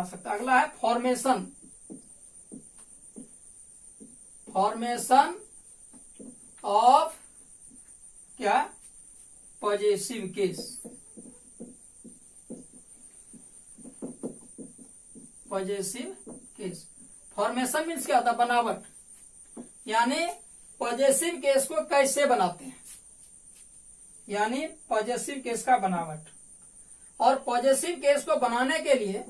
सकते हैं। अगला है फॉर्मेशन। फॉर्मेशन ऑफ क्या, possessive case. Possessive case, formation means क्या होता है, बनावट। यानी पॉजेसिव केस को कैसे बनाते हैं, यानी पॉजेसिव केस का बनावट। और पॉजेसिव केस को बनाने के लिए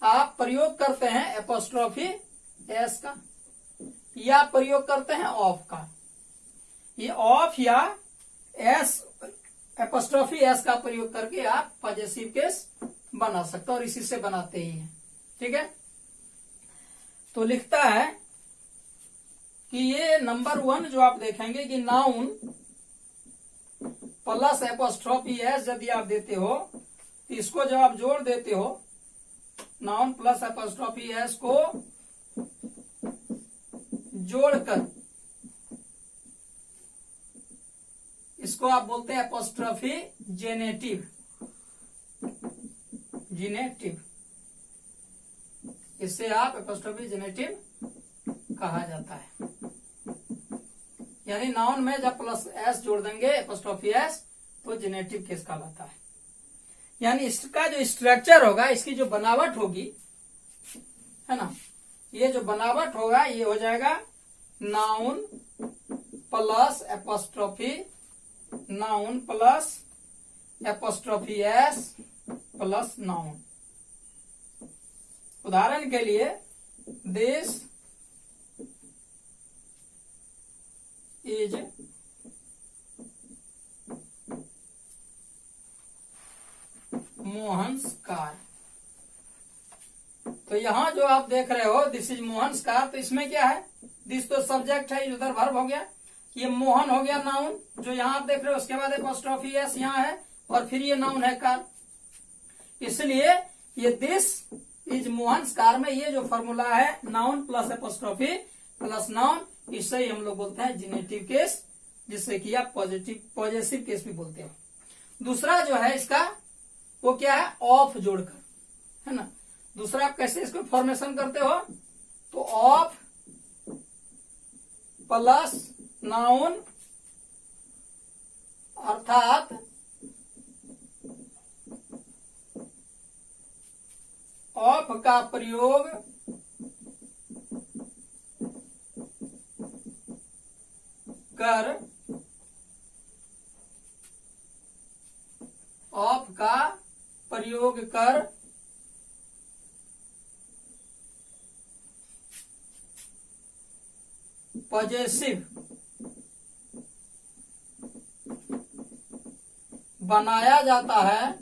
आप प्रयोग करते हैं एपोस्ट्रोफी एस का, या प्रयोग करते हैं ऑफ का। ये ऑफ या एस, एपोस्ट्रोफी एस का प्रयोग करके आप पॉजेसिव केस बना सकते हो, और इसी से बनाते ही हैं। ठीक है, तो लिखता है कि ये नंबर 1 जो आप देखेंगे कि नाउन प्लस एपोस्ट्रोफी एस यदि आप देते हो, तो इसको जब आप जोड़ देते हो, नाउन प्लस एपोस्ट्रोफी एस को जोड़कर इसको आप बोलते हैं एपोस्ट्रोफी जेनेटिव। जेनेटिव, इससे आप एपोस्ट्रोफी जेनेटिव कहा जाता है। यानी नाउन में जब प्लस एस जोड़ देंगे एपोस्ट्रोफी एस, तो जेनेटिव केस कहलाता है। यानी इसका जो स्ट्रक्चर होगा, इसकी जो बनावट होगी, है ना, ये जो बनावट होगा ये हो जाएगा noun plus apostrophe, noun plus apostrophe S plus noun. उदाहरण के लिए दिस इज मोहन्स कार। तो यहां जो आप देख रहे हो दिस इज मोहन्स कार, तो इसमें क्या है, दिस तो सब्जेक्ट है, उधर वर्ब हो गया, ये मोहन हो गया नाउन जो यहां आप देख रहे हो, उसके बाद एपोस्ट्रोफी एस यहां है, और फिर ये नाउन है कार। इसलिए ये दिस इज मोहन्स कार में ये जो फॉर्मूला है noun plus apostrophe plus noun, इससे ही हम लोग बोलते हैं जेनेटिव केस, जिससे कि आप पॉजेसिव केस भी बोलते हो। दूसरा जो है इसका वो क्या है, ऑफ जोड़कर, है ना। दूसरा आप कैसे इसको फॉर्मेशन करते हो, तो ऑफ प्लस नाउन, अर्थात ऑफ का प्रयोग कर, ऑफ का प्रयोग कर पॉजेसिव बनाया जाता है,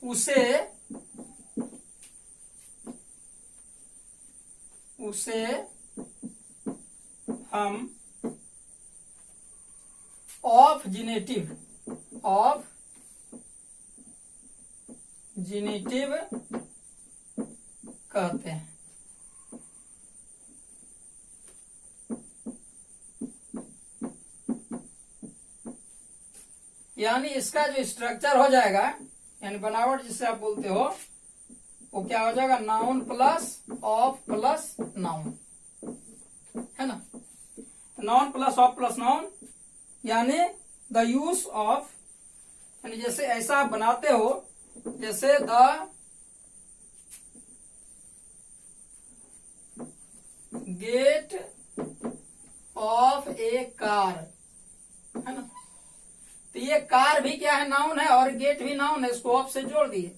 उसे हम ऑफ जेनेटिव कहते हैं। यानी इसका जो स्ट्रक्चर हो जाएगा, यानी बनावट जिसे आप बोलते हो, वो क्या हो जाएगा, noun plus of plus noun, है ना। Noun plus of plus noun, यानी द यूज ऑफ, यानी जैसे ऐसा आप बनाते हो, जैसे the gate of a car, है ना। तो ये कार भी क्या है, नाउन है, और गेट भी नाउन है, इसको ऑफ से जोड़ दिए,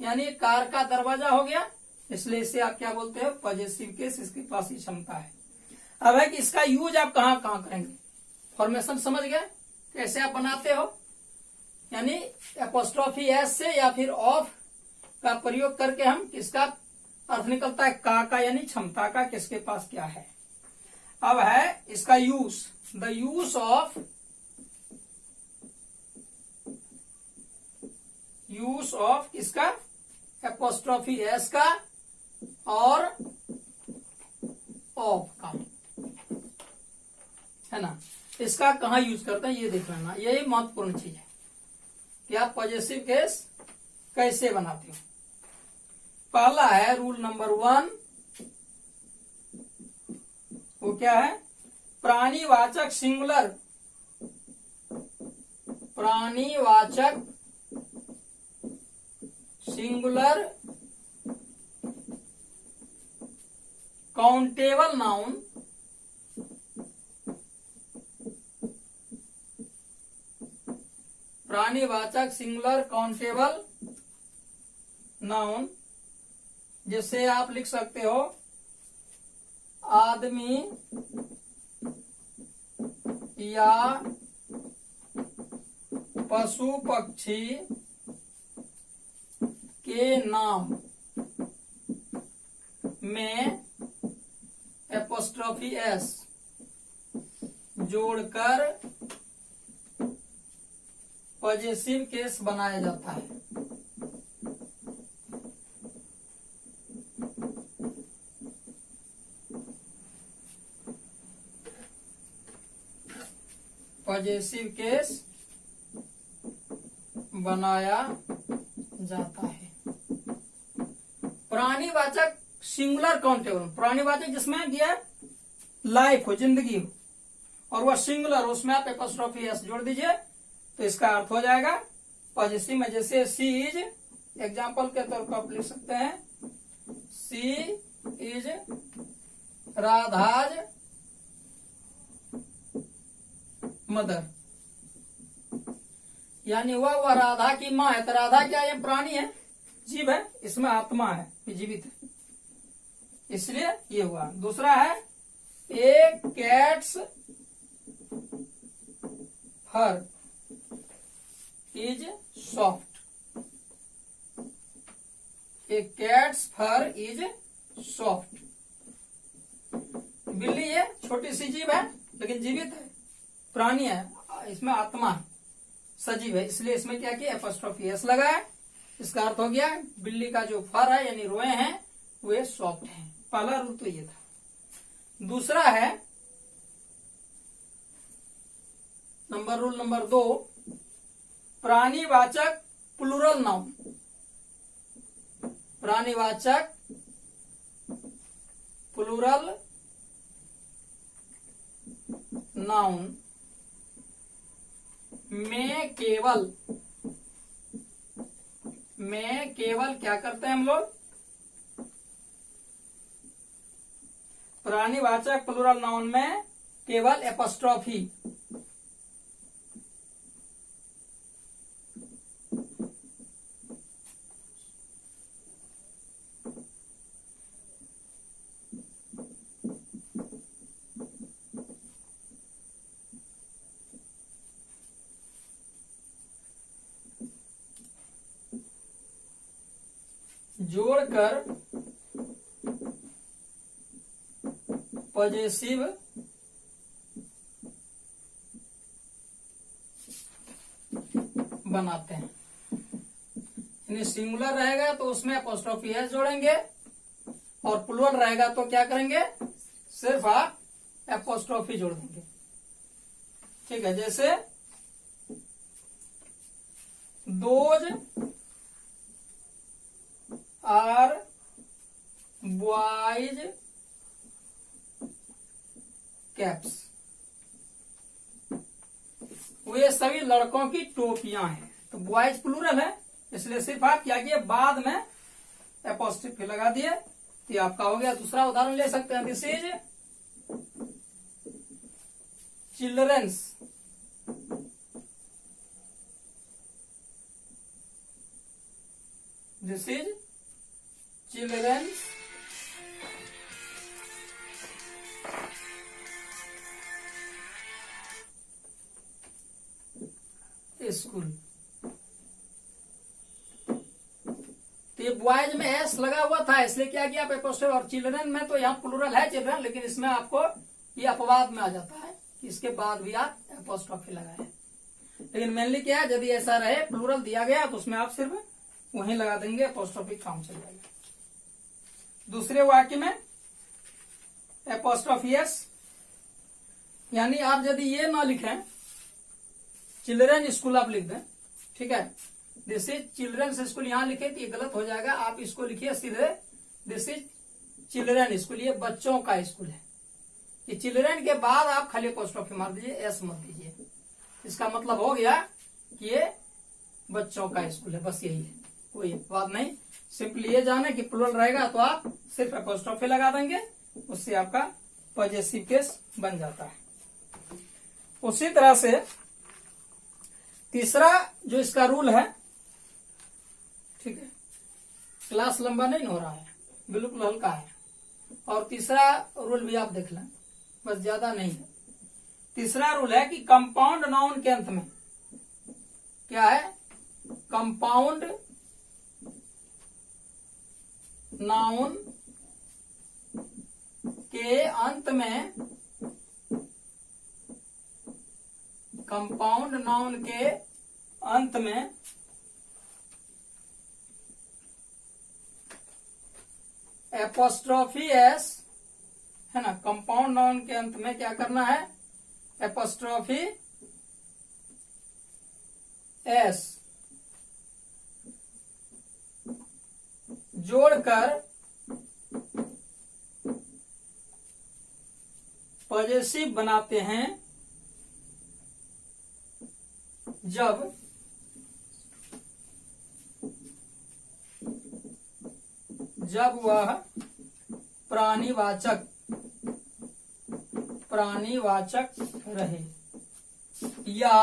यानी कार का दरवाजा हो गया, इसलिए इसे आप क्या बोलते हो, पॉजेसिव केस, इसके पास ही क्षमता है। अब है कि इसका यूज आप कहां कहां करेंगे, फॉर्मेशन समझ गए कैसे आप बनाते हो, यानी एपोस्ट्रोफी एस से या फिर ऑफ का प्रयोग करके हम किसका अर्थ निकलता है, का यानी क्षमता का, किसके पास क्या है। अब है इसका यूज, द यूज ऑफ किसका, एपोस्ट्रोफी एस का और ऑफ का, है ना। इसका कहाँ यूज करते हैं ये देख लेना, यही महत्वपूर्ण चीज है कि आप पॉजिटिव केस कैसे बनाते हो। पहला है रूल नंबर 1, वो क्या है, प्राणीवाचक सिंगुलर, प्राणीवाचक सिंगुलर काउंटेबल नाउन प्राणीवाचक सिंगुलर काउंटेबल नाउन, जिससे आप लिख सकते हो आदमी या पशु पक्षी के नाम में एपोस्ट्रोफी एस जोड़कर पॉजिटिव केस बनाया जाता है। पॉजिटिव केस बनाया जाता है। प्राणीवाचक सिंगुलर काउंटेबल, प्राणीवाचक जिसमें दिया लाइफ हो, जिंदगी हो, और वह सिंगुलर, उसमें आप एपोस्ट्रोफी एस जोड़ दीजिए तो इसका अर्थ हो जाएगा पॉजिटिव में। जैसे सी इज, एग्जाम्पल के तौर पर आप लिख सकते हैं सी इज राधाज मदर, यानी वह राधा की माँ है। तो राधा क्या है, प्राणी है, जीव है, इसमें आत्मा है, जीवित है, इसलिए ये हुआ। दूसरा है a cat's fur is soft, a cat's fur is soft. बिल्ली है, छोटी सी जीव है लेकिन जीवित है, प्राणी है, इसमें आत्मा है, सजीव है, इसलिए इसमें क्या किया, एपोस्ट्रोफी एस लगा है। इसका अर्थ हो गया बिल्ली का जो फर है यानी रोए हैं वे सॉफ्ट हैं। पहला रूल तो ये था। दूसरा है रूल नंबर 2, प्राणीवाचक प्लूरल नाउन, प्राणीवाचक प्लूरल नाउन में केवल क्या करते हैं हम लोग, प्राणीवाचक प्लूरल नाउन में केवल एपोस्ट्रोफी, जोड़कर पॉजिटिव बनाते हैं। यानी सिंगुलर रहेगा तो उसमें एपोस्ट्रोफी एस जोड़ेंगे, और प्लूरल रहेगा तो क्या करेंगे, सिर्फ आप एपोस्ट्रोफी जोड़ देंगे। ठीक है, जैसे दोज आर बॉयज कैप्स, वे सभी लड़कों की टोपियां हैं। तो बॉयज प्लूरल है, इसलिए सिर्फ आप क्या किए, बाद में एपोस्ट्रोफी लगा दिए, तो आपका हो गया। दूसरा उदाहरण ले सकते हैं, this is children's, this is children's school. तो ये बॉयज में एस लगा हुआ था, इसलिए क्या किया आप एपोस्ट्रोफी, और चिल्ड्रन में तो यहाँ प्लूरल है चिल्ड्रन, लेकिन इसमें आपको ये अपवाद में आ जाता है, इसके बाद भी आप एपोस्ट्रोफी लगाए। लेकिन मेनली क्या है, यदि ऐसा रहे प्लूरल दिया गया तो उसमें आप सिर्फ वहीं लगा देंगे, एपोस्ट्रोफी काम चल जाएगा। दूसरे वाक्य में एपोस्ट्रोफी एस, यानी आप यदि ये ना लिखें चिल्ड्रन स्कूल आप लिख दें, ठीक है। दिस इज चिल्ड्रंस स्कूल यहाँ लिखे तो ये गलत हो जाएगा, आप इसको लिखिए सीधे दिस इज चिल्ड्रन स्कूल, ये बच्चों का स्कूल है। ये चिल्ड्रन के बाद आप खाली अपोस्ट्रोफी मार दीजिए, एस मत दीजिए। इसका मतलब हो गया कि ये बच्चों का स्कूल है, बस यही है, कोई बात नहीं। सिंपली ये जाने कि प्लूरल रहेगा तो आप सिर्फ अपोस्ट्रोफी लगा देंगे, उससे आपका पॉजेसिव केस बन जाता है। उसी तरह से तीसरा जो इसका रूल है, ठीक है, क्लास लंबा नहीं हो रहा है, बिल्कुल हल्का है। और तीसरा रूल भी आप देख लें, बस ज्यादा नहीं है। तीसरा रूल है कि कंपाउंड नाउन के अंत में क्या है, कंपाउंड नाउन के अंत में, कंपाउंड नाउन के अंत में एपोस्ट्रोफी एस है ना, कंपाउंड नाउन के अंत में क्या करना है, एपोस्ट्रोफी एस जोड़कर पॉजेसिव बनाते हैं जब वह प्राणीवाचक रहे या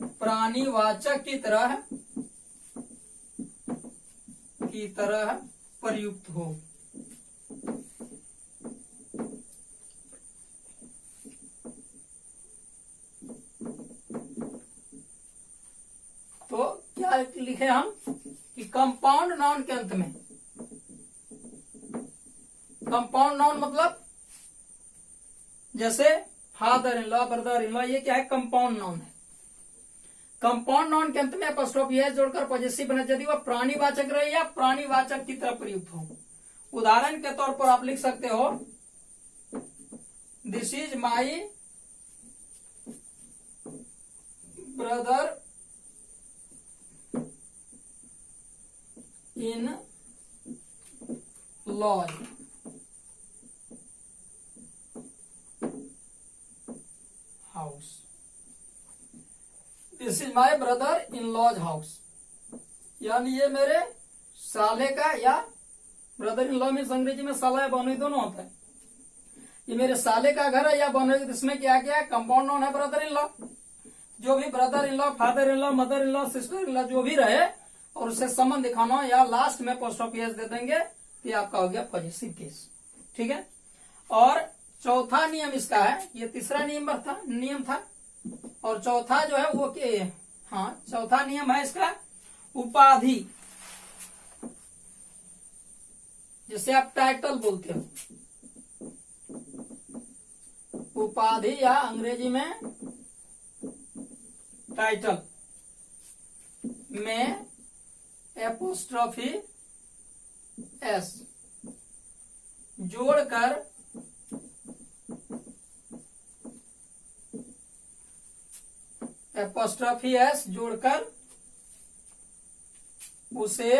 प्राणीवाचक की तरह प्रयुक्त हो। तो क्या लिखे हम कि कंपाउंड नाउन के अंत में, कंपाउंड नाउन मतलब जैसे father in law, brother in law, ये क्या है, कंपाउंड नाउन है। कंपाउंड नाउन के अंत में एपोस्ट्रोफी एस जोड़कर पॉजेसिव बने यदि वह प्राणीवाचक रहे या प्राणीवाचक की तरह प्रयुक्त हो। उदाहरण के तौर पर आप लिख सकते हो this is my brother in law, house, this is my brother in law's house, यानी ये मेरे साले का, या ब्रदर इन लॉ मीन्स अंग्रेजी में साला या बहनोई दोनों होता है, ये मेरे साले का घर है या बहनोई। इसमें क्या क्या है, कंपाउंड नाउन है ब्रदर इन लॉ। जो भी brother in law, father in law, mother in law, sister in law जो भी रहे और उसे संबंध दिखाना या लास्ट में अपोस्ट्रोफी एस दे देंगे, ये आपका हो गया पॉजेसिव केस, ठीक है। और चौथा नियम इसका है, ये तीसरा नियम था और चौथा जो है वो चौथा नियम है इसका उपाधि, जिसे आप टाइटल बोलते हो, उपाधि या अंग्रेजी में टाइटल में एपोस्ट्रोफी एस जोड़कर उसे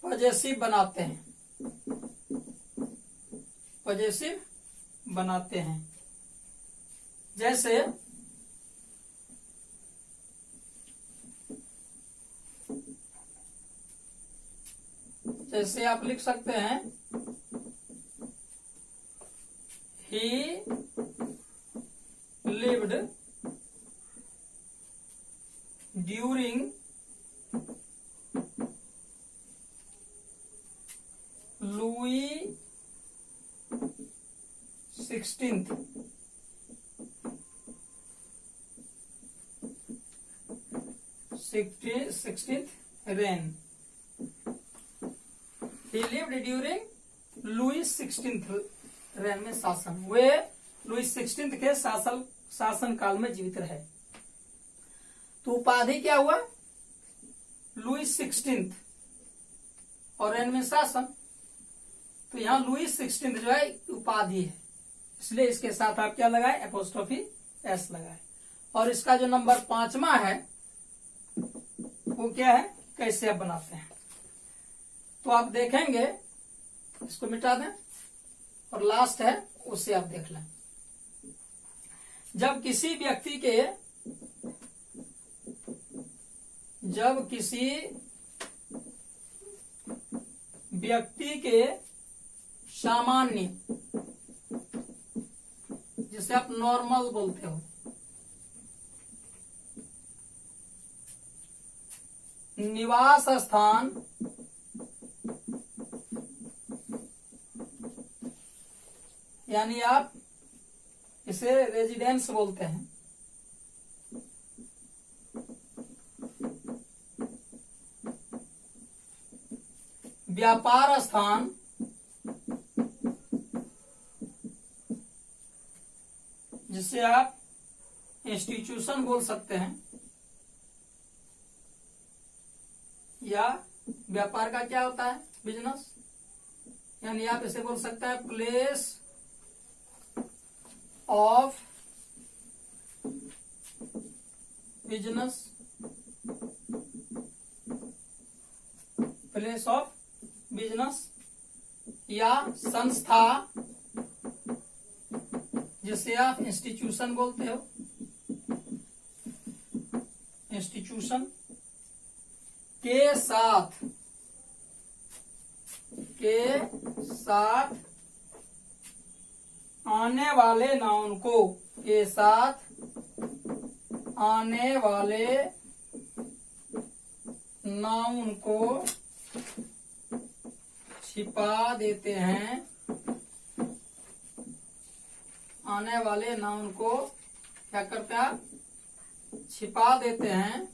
पॉजेसिव बनाते हैं। जैसे आप लिख सकते हैं he lived during Louis 16th reign. He lived during Louis 16th reign में शासन, वे लुईस 16 के शासन काल में जीवित रहे। तो उपाधि क्या हुआ, लुईस 16 और रेन में शासन, तो यहाँ लुईस 16 जो है उपाधि है, इसलिए इसके साथ आप क्या लगाए, एपोस्ट्रोफी एस लगाए। और इसका जो नंबर 5वां है वो क्या है, कैसे आप बनाते हैं। तो आप देखेंगे, इसको मिटा दें और लास्ट है उसे आप देख लें। जब किसी व्यक्ति के सामान्य, जिसे आप नॉर्मल बोलते हो, निवास स्थान यानी आप इसे रेजिडेंस बोलते हैं, व्यापार स्थान जिसे आप इंस्टीट्यूशन बोल सकते हैं, या व्यापार का क्या होता है, बिजनेस, यानी आप इसे बोल सकते हैं place of business, place of business, या संस्था जिसे आप इंस्टीट्यूशन बोलते हो, इंस्टीट्यूशन के साथ आने वाले नाउन को, के साथ आने वाले नाउन को छिपा देते हैं, आने वाले नाउन को क्या करते हैं, छिपा देते हैं।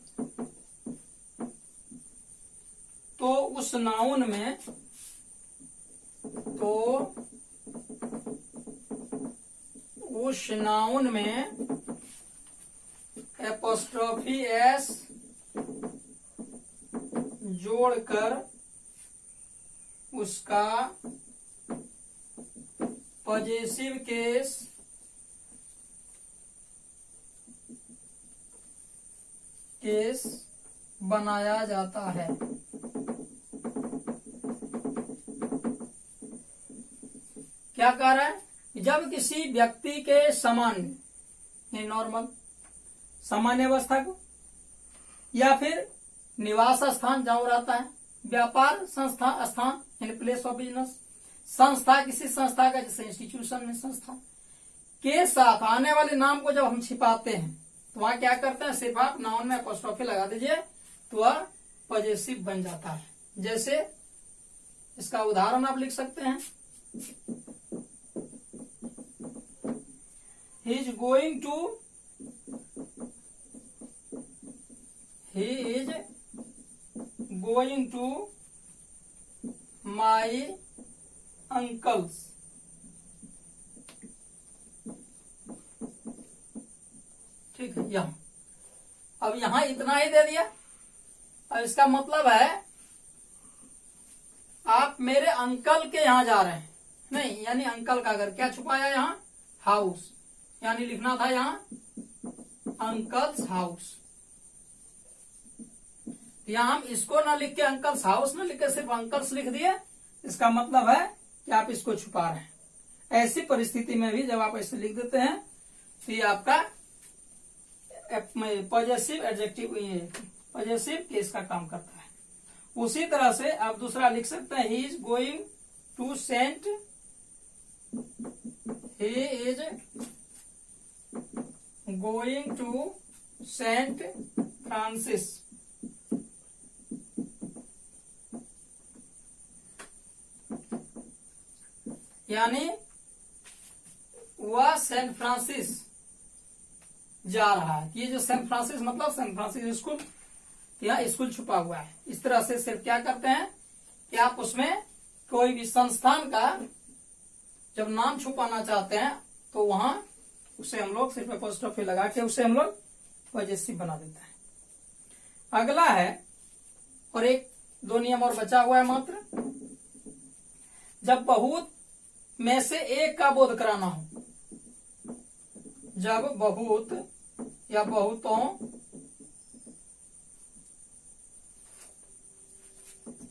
तो उस नाउन में एपोस्ट्रोफी एस जोड़कर उसका पॉजेसिव केस बनाया जाता है। क्या कह रहा है, जब किसी व्यक्ति के सामान्य, नॉर्मल सामान्य अवस्था को, या फिर निवास स्थान जहां रहता है, व्यापार संस्था स्थान इन प्लेस ऑफ बिजनेस, संस्था किसी संस्था का, जैसे इंस्टीट्यूशन में संस्था, के साथ आने वाले नाम को जब हम छिपाते हैं तो वहां क्या करते हैं, सिर्फ आप नाउन में एपोस्ट्रोफी लगा दीजिए तो वह पॉजेसिव बन जाता है। जैसे इसका उदाहरण आप लिख सकते हैं, he is going to my uncle's, ठीक है। यहां अब यहां इतना ही दे दिया। अब इसका मतलब है आप मेरे अंकल के यहां जा रहे हैं, नहीं, यानी अंकल का घर, क्या छुपाया यहां, हाउस, यानी लिखना था यहां अंकल्स हाउस। यहां हम इसको ना लिख के अंकल्स हाउस ना लिख के सिर्फ अंकल्स लिख दिए, इसका मतलब है कि आप इसको छुपा रहे हैं। ऐसी परिस्थिति में भी जब आप ऐसे लिख देते हैं तो ये आपका पॉजेसिव एडजेक्टिव, पॉजेसिव केस का काम करता है। उसी तरह से आप दूसरा लिख सकते हैं, he is going to saint, he is going to saint Francis, यानी वह सेंट फ्रांसिस जा रहा है। ये जो सेंट फ्रांसिस मतलब सेंट फ्रांसिस स्कूल, यहाँ स्कूल छुपा हुआ है। इस तरह से सिर्फ क्या करते हैं कि आप उसमें कोई भी संस्थान का जब नाम छुपाना चाहते हैं तो वहां उसे हम लोग सिर्फ एपोस्ट्रोफी लगा के उसे हम लोग पॉजेसिव बना देते हैं। अगला है, और एक दो नियम और बचा हुआ है मात्र, जब बहुत में से एक का बोध कराना हो, जब बहुत या बहुतों,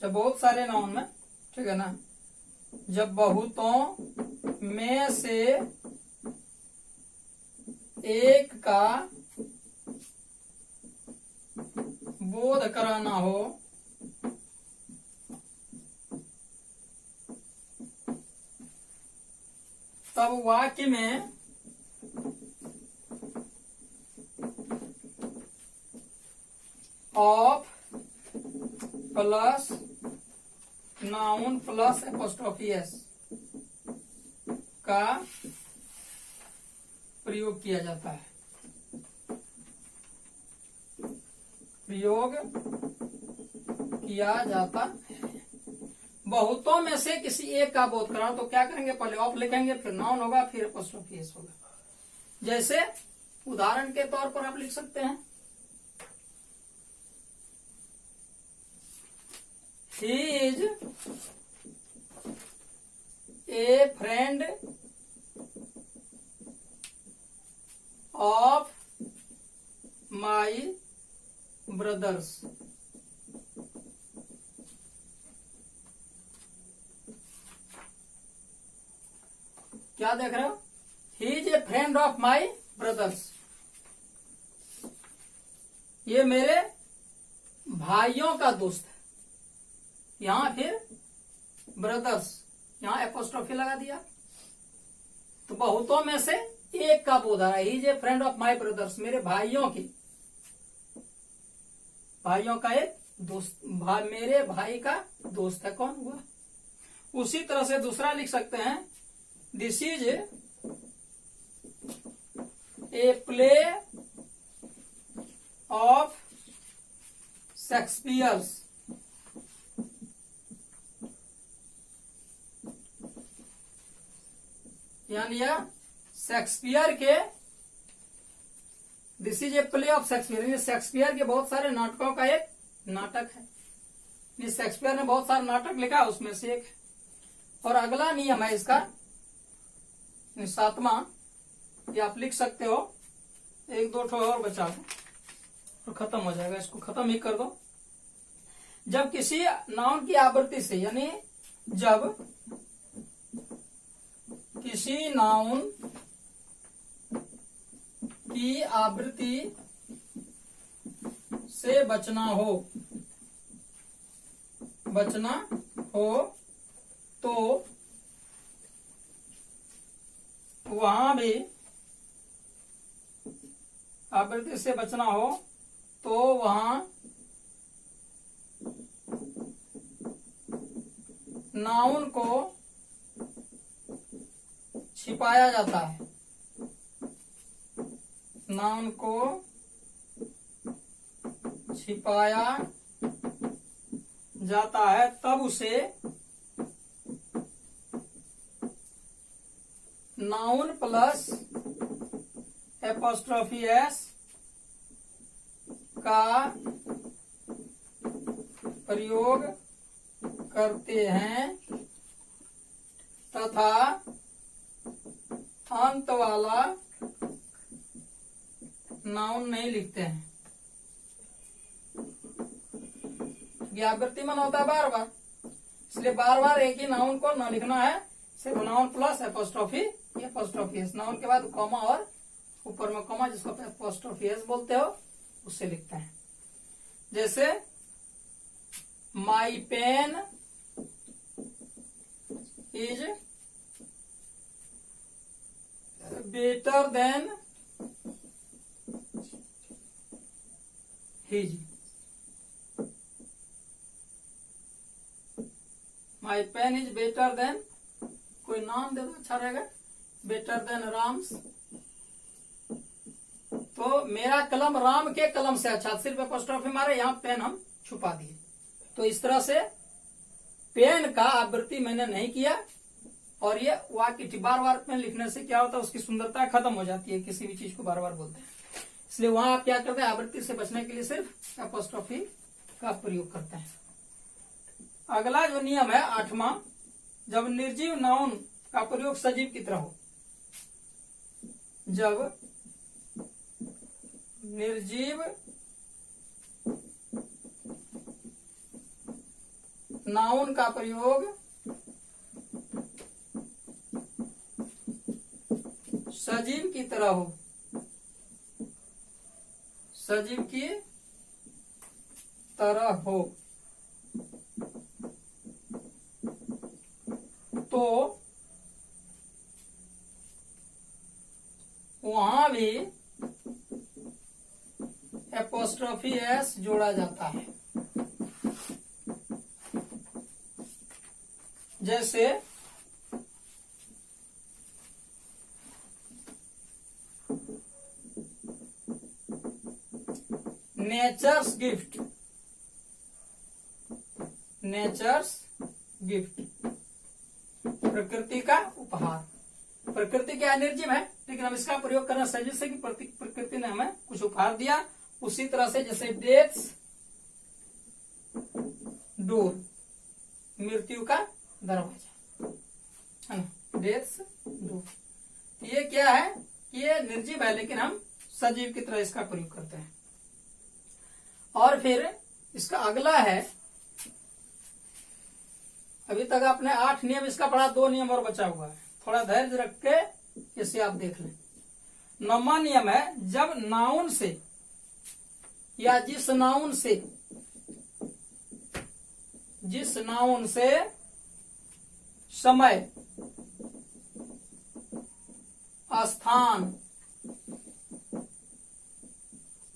जब बहुत सारे नाउन में, ठीक है ना, जब बहुतों में से एक का बोध कराना हो तब वाक्य में of plus noun plus apostrophe S का प्रयोग किया जाता है। प्रयोग किया जाता है। बहुतों में से किसी एक का बोध कराना, तो क्या करेंगे, पहले ऑफ लिखेंगे, फिर नाउन होगा, फिर एपोस्ट्रोफी एस होगा। जैसे उदाहरण के तौर पर आप लिख सकते हैं, he is a friend of my brothers। क्या देख रहे हो, he is a friend of my brothers, ये मेरे भाइयों का दोस्त है। यहां फिर ब्रदर्स, यहां एपोस्ट्रोफी लगा दिया, तो बहुतों में से एक का बोध आ रहा है, he is a friend of my brothers, मेरे भाइयों की, भाइयों का एक दोस्त, मेरे भाई का दोस्त है, कौन हुआ। उसी तरह से दूसरा लिख सकते हैं, this is a play of Shakespeare's, यानी शेक्सपियर के, this is a play of Shakespeare, Shakespeare के बहुत सारे नाटकों का एक नाटक है। शेक्सपियर ने बहुत सारे नाटक लिखा, उसमें से एक है। और अगला नियम है इसका 7वां, ये आप लिख सकते हो, एक दो ठो और बचा दो और खत्म हो जाएगा, इसको खत्म ही कर दो। जब किसी नाउन की आवृत्ति से, यानी जब किसी नाउन की आवृत्ति से बचना हो तो वहां भी आवृत्ति से बचना हो तो वहां नाउन को छिपाया जाता है, नाउन को छिपाया जाता है, तब उसे नाउन प्लस एपोस्ट्रोफी एस का प्रयोग करते हैं तथा अंत वाला नाउन नहीं लिखते हैं। आवृत्ति मन होता है बार बार, इसलिए बार बार एक ही नाउन को न लिखना है, सिर्फ noun plus apostrophe S, noun के बाद कॉमा और ऊपर में कॉमा, जिसको एपोस्ट्रोफी एस बोलते हो, उससे लिखते हैं। जैसे my pen is better than his, my pen is better than, कोई नाम दे दो अच्छा रहेगा, बेटर देन राम्स, तो मेरा कलम राम के कलम से अच्छा, सिर्फ एपोस्ट्रोफी मारे, यहाँ पेन हम छुपा दिए। तो इस तरह से पेन का आवृत्ति मैंने नहीं किया, और ये वाक्य बार बार पेन लिखने से क्या होता है, उसकी सुंदरता खत्म हो जाती है, किसी भी चीज को बार बार बोलते हैं। इसलिए वहां आप क्या करते हैं, आवृत्ति से बचने के लिए सिर्फ एपोस्ट्रोफी का प्रयोग करते हैं। अगला जो नियम है 8वां, जब निर्जीव नाउन का प्रयोग सजीव की तरह हो, जब निर्जीव नाउन का प्रयोग सजीव की तरह हो, सजीव की तरह हो, तो वहां भी एपोस्ट्रोफी एस जोड़ा जाता है। जैसे नेचर्स गिफ्ट, नेचर्स गिफ्ट प्रकृति का उपहार। प्रकृति क्या निर्जीव है, लेकिन हम इसका प्रयोग करना सजीव से कि प्रकृति ने हमें कुछ उपहार दिया। उसी तरह से जैसे डेथ्स डोर, मृत्यु का दरवाजा, है ना, डेथ्स डोर। ये क्या है, ये निर्जीव है लेकिन हम सजीव की तरह इसका प्रयोग करते हैं। और फिर इसका अगला है, अभी तक आपने 8 नियम इसका पढ़ा, 2 नियम और बचा हुआ है, थोड़ा धैर्य रख के इसे आप देख लें। 9वां नियम है, जब नाउन से या जिस नाउन से समय, स्थान,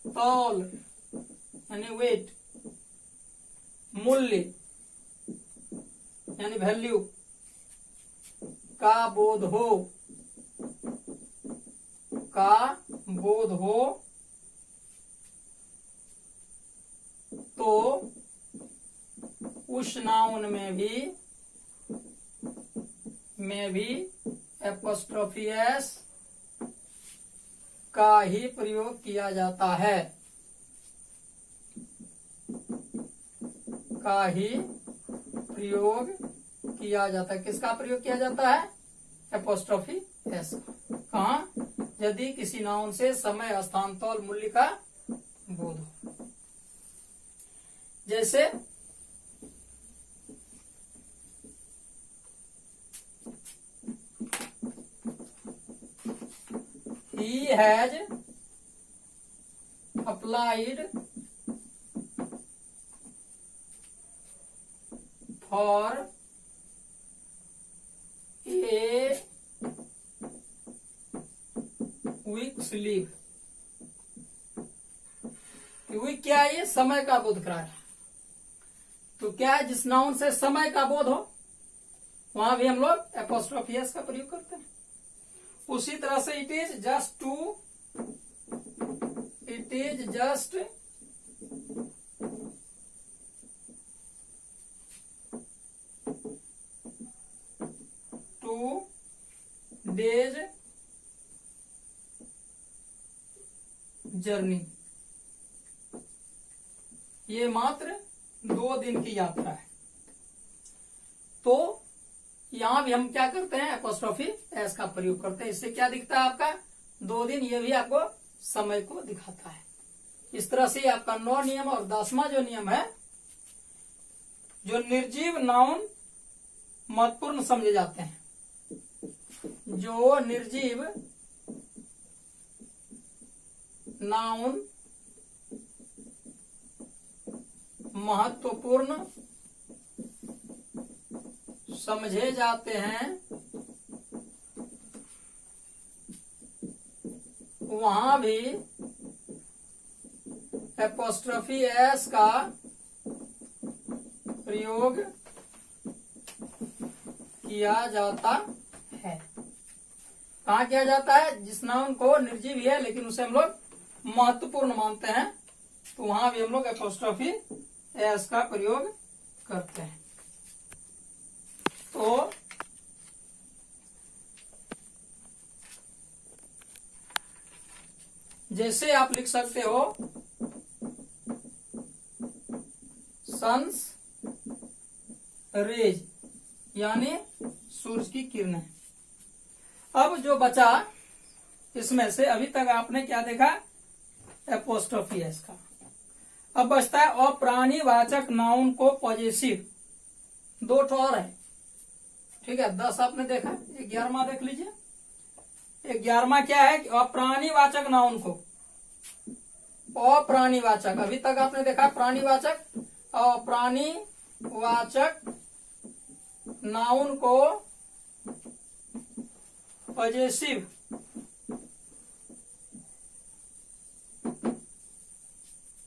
तौल यानी वेट, मूल्य यानी वैल्यू का बोध हो, तो उस नाउन में भी एपोस्ट्रोफी एस का ही प्रयोग किया जाता है, का ही प्रयोग किया जाता है। किसका प्रयोग किया जाता है, एपोस्ट्रोफी एस। कहा, यदि किसी नाउन से समय, स्थान, तौल, मूल्य का बोध हो। जैसे he has applied for a week's leave। Week क्या है, ये समय का बोध करा रहा है। तो क्या है, जिस नाउन से समय का बोध हो वहां भी हम लोग एपोस्ट्रोफी एस का प्रयोग करते हैं। उसी तरह से it is just two days journey, ये मात्र 2 दिन की यात्रा है। तो यहां भी हम क्या करते हैं, एपोस्ट्रोफी एस का प्रयोग करते हैं। इससे क्या दिखता है आपका, 2 दिन, ये भी आपको समय को दिखाता है। इस तरह से आपका 9 नियम और 10वां जो नियम है, जो निर्जीव नाउन महत्वपूर्ण समझे जाते हैं, जो निर्जीव नाउन महत्वपूर्ण समझे जाते हैं, वहां भी एपोस्ट्रोफी एस का प्रयोग किया जाता है। कहाँ किया जाता है, जिस नाउन को निर्जीव है लेकिन उसे हम लोग महत्वपूर्ण मानते हैं, तो वहां भी हम लोग एपोस्ट्रोफी एस का प्रयोग करते हैं। तो जैसे आप लिख सकते हो, सन्स रेज यानी सूरज की किरणें। अब जो बचा इसमें से, अभी तक आपने क्या देखा, एपोस्ट्रोफी एस का। अब बचता है अप्राणीवाचक नाउन को पॉजेसिव, 2 ठो और है। ठीक है, 10 आपने देखा, 11वां देख लीजिए। 11वां क्या है कि अप्राणीवाचक नाउन को, अप्राणीवाचक, अभी तक आपने देखा प्राणीवाचक, अप्राणीवाचक नाउन को पॉजेसिव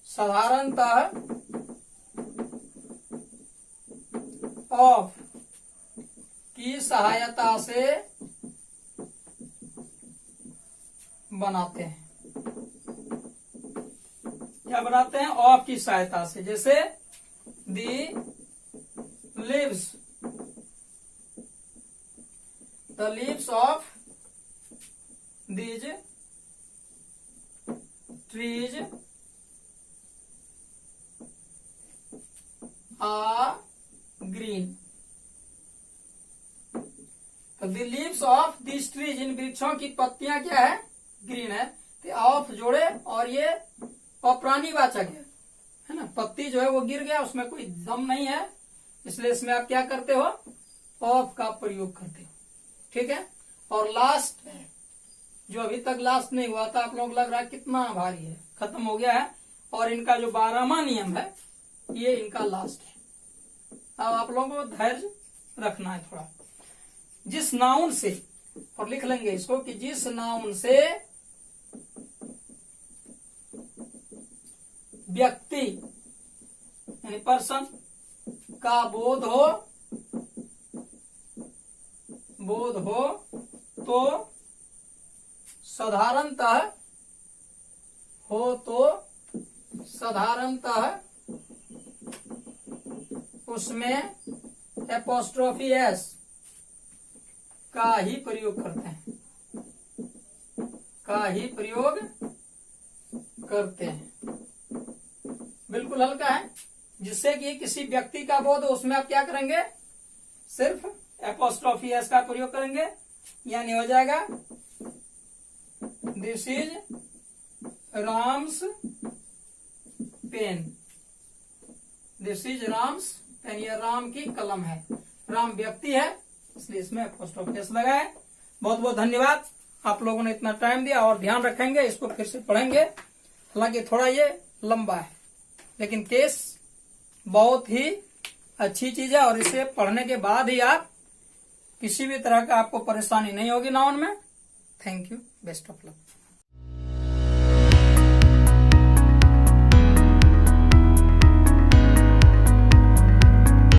साधारणतः ऑफ की सहायता से बनाते हैं। क्या बनाते हैं? ऑफ की सहायता से। जैसे the leaves, the leaves of these trees are green. तो the leaves of this trees, इन वृक्षों की पत्तियां क्या है? ग्रीन है। तो ऑफ जोड़े और ये अप्राणीवाचक है ना, पत्ती जो है वो गिर गया, उसमें कोई दम नहीं है, इसलिए इसमें आप क्या करते हो? ऑफ का प्रयोग करते हो। ठीक है, और लास्ट है जो अभी तक लास्ट नहीं हुआ था, आप लोगों को लग रहा है कितना भारी है, खत्म हो गया है, और इनका जो 12वां नियम है ये इनका लास्ट है। अब आप लोगों को धैर्य रखना है थोड़ा। जिस नाउन से, और लिख लेंगे इसको कि जिस नाउन से व्यक्ति यानी पर्सन का बोध हो तो साधारणतः उसमें एपोस्ट्रोफी एस का ही प्रयोग करते हैं, बिल्कुल हल्का है। जिससे कि किसी व्यक्ति का बोध हो, उसमें आप क्या करेंगे? सिर्फ एपोस्ट्रोफी एस का प्रयोग करेंगे, यानी हो जाएगा this is Ram's pen, this is Ram's pen, ये राम की कलम है, राम व्यक्ति है, इसलिए इसमें एपोस्ट्रोफी एस लगा है। बहुत बहुत धन्यवाद, आप लोगों ने इतना टाइम दिया, और ध्यान रखेंगे, इसको फिर से पढ़ेंगे। हालांकि थोड़ा ये लंबा है, लेकिन केस बहुत ही अच्छी चीज है, और इसे पढ़ने के बाद ही आप किसी भी तरह का आपको परेशानी नहीं होगी नाउन में। Thank you, best of luck.